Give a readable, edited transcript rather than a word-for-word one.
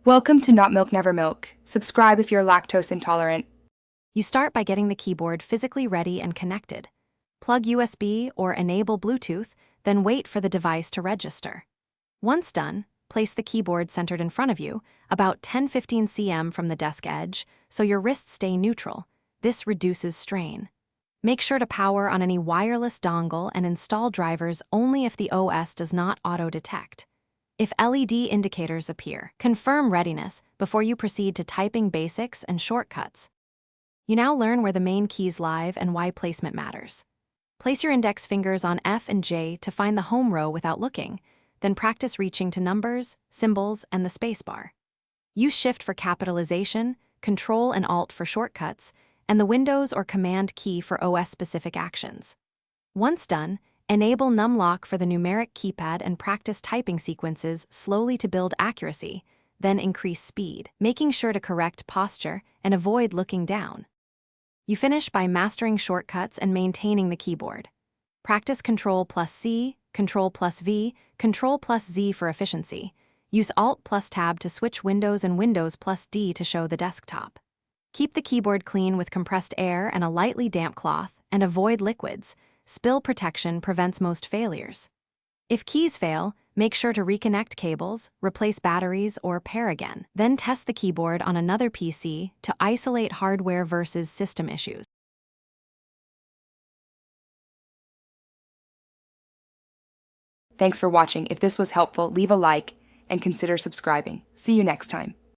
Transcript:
Welcome to Not Milk Never Milk. Subscribe if you're lactose intolerant. You start by getting the keyboard physically ready and connected. Plug USB or enable Bluetooth, then wait for the device to register. Once done, place the keyboard centered in front of you, about 10-15 cm from the desk edge, so your wrists stay neutral. This reduces strain. Make sure to power on any wireless dongle and install drivers only if the OS does not auto-detect. If LED indicators appear, confirm readiness before you proceed to typing basics and shortcuts. You now learn where the main keys lie and why placement matters. Place your index fingers on F and J to find the home row without looking, then practice reaching to numbers, symbols, and the spacebar. Use Shift for capitalization, Control and Alt for shortcuts, and the Windows or Command key for OS-specific actions. Once done, enable numlock for the numeric keypad and practice typing sequences slowly to build accuracy, then increase speed, making sure to correct posture and avoid looking down. You finish by mastering shortcuts and maintaining the keyboard. Practice Ctrl+C, Ctrl+V, Ctrl+Z for efficiency. Use Alt+Tab to switch windows and Windows+D to show the desktop. Keep the keyboard clean with compressed air and a lightly damp cloth, and avoid liquids. Spill protection prevents most failures. If keys fail, make sure to reconnect cables, replace batteries, or pair again. Then test the keyboard on another PC to isolate hardware versus system issues. Thanks for watching. If this was helpful, leave a like and consider subscribing. See you next time.